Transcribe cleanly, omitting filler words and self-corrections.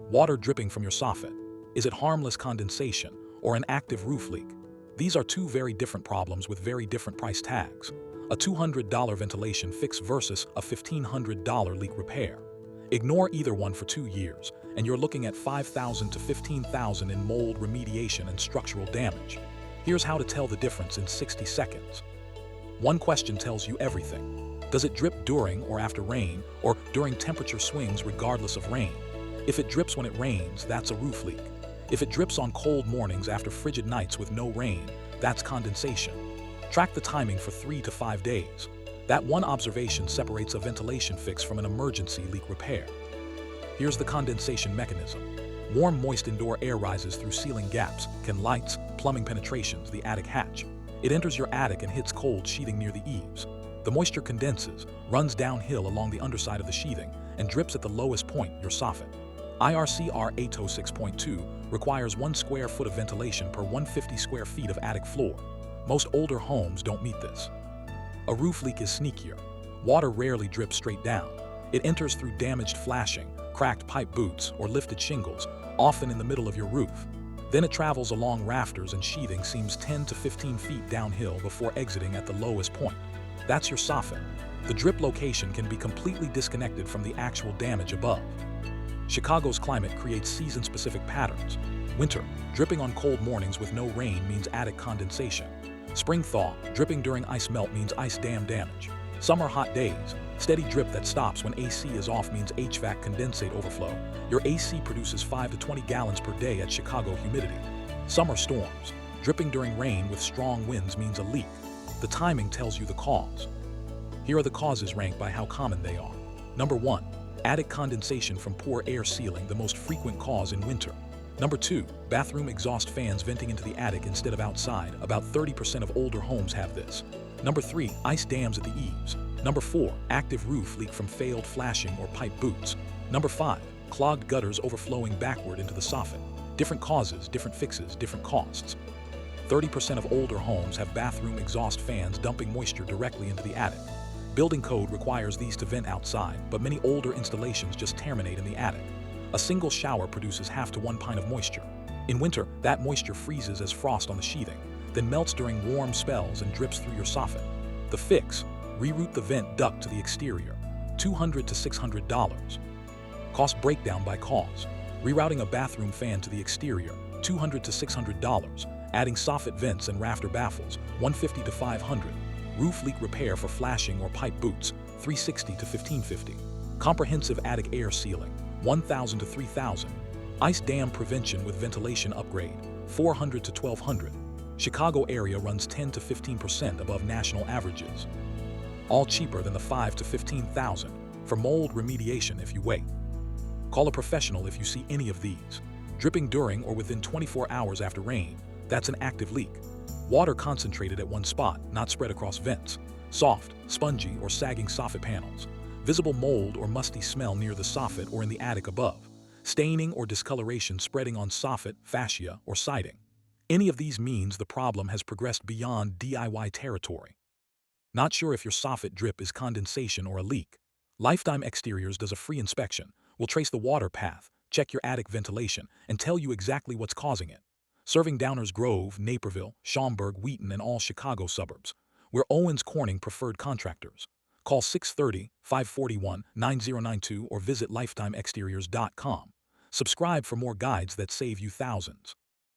Water dripping from your soffit. Is it harmless condensation or an active roof leak? These are two very different problems with very different price tags. A $200 ventilation fix versus a $1,500 leak repair. Ignore either one for 2 years, and you're looking at $5,000 to $15,000 in mold remediation and structural damage. Here's how to tell the difference in 60 seconds. One question tells you everything. Does it drip during or after rain, or during temperature swings regardless of rain? If it drips when it rains, that's a roof leak. If it drips on cold mornings after frigid nights with no rain, that's condensation. Track the timing for 3 to 5 days. That one observation separates a ventilation fix from an emergency leak repair. Here's the condensation mechanism. Warm, moist indoor air rises through ceiling gaps, lights, plumbing penetrations, the attic hatch. It enters your attic and hits cold sheathing near the eaves. The moisture condenses, runs downhill along the underside of the sheathing, and drips at the lowest point, your soffit. IRCR 806.2 requires 1 square foot of ventilation per 150 square feet of attic floor. Most older homes don't meet this. A roof leak is sneakier. Water rarely drips straight down. It enters through damaged flashing, cracked pipe boots, or lifted shingles, often in the middle of your roof. Then it travels along rafters and sheathing seams 10 to 15 feet downhill before exiting at the lowest point. That's your soffit. The drip location can be completely disconnected from the actual damage above. Chicago's climate creates season-specific patterns. Winter, dripping on cold mornings with no rain means attic condensation. Spring thaw, dripping during ice melt means ice dam damage. Summer hot days, steady drip that stops when AC is off means HVAC condensate overflow. Your AC produces 5 to 20 gallons per day at Chicago humidity. Summer storms, dripping during rain with strong winds means a leak. The timing tells you the cause. Here are the causes ranked by how common they are. Number 1. Attic condensation from poor air sealing, the most frequent cause in winter. Number 2. Bathroom exhaust fans venting into the attic instead of outside. About 30% of older homes have this. Number 3. Ice dams at the eaves. Number 4. Active roof leak from failed flashing or pipe boots. Number 5. Clogged gutters overflowing backward into the soffit. Different causes, different fixes, different costs. 30% of older homes have bathroom exhaust fans dumping moisture directly into the attic. Building code requires these to vent outside, but many older installations just terminate in the attic. A single shower produces half to 1 pint of moisture. In winter, that moisture freezes as frost on the sheathing, then melts during warm spells and drips through your soffit. The fix: reroute the vent duct to the exterior. $200 to $600. Cost breakdown by cause: rerouting a bathroom fan to the exterior, $200 to $600. Adding soffit vents and rafter baffles, $150 to $500. Roof leak repair for flashing or pipe boots, $360 to $1,550. Comprehensive attic air sealing, $1,000 to $3,000. Ice dam prevention with ventilation upgrade, $400 to $1,200. Chicago area runs 10 to 15% above national averages. All cheaper than the $5,000 to $15,000 for mold remediation if you wait. Call a professional if you see any of these. Dripping during or within 24 hours after rain, that's an active leak. Water concentrated at one spot, not spread across vents. Soft, spongy, or sagging soffit panels. Visible mold or musty smell near the soffit or in the attic above. Staining or discoloration spreading on soffit, fascia, or siding. Any of these means the problem has progressed beyond DIY territory. Not sure if your soffit drip is condensation or a leak? Lifetime Xteriors does a free inspection. We'll trace the water path, check your attic ventilation, and tell you exactly what's causing it. Serving Downers Grove, Naperville, Schaumburg, Wheaton, and all Chicago suburbs. We're Owens Corning Preferred Contractors. Call 630-541-9092 or visit lifetimexteriors.com. Subscribe for more guides that save you thousands.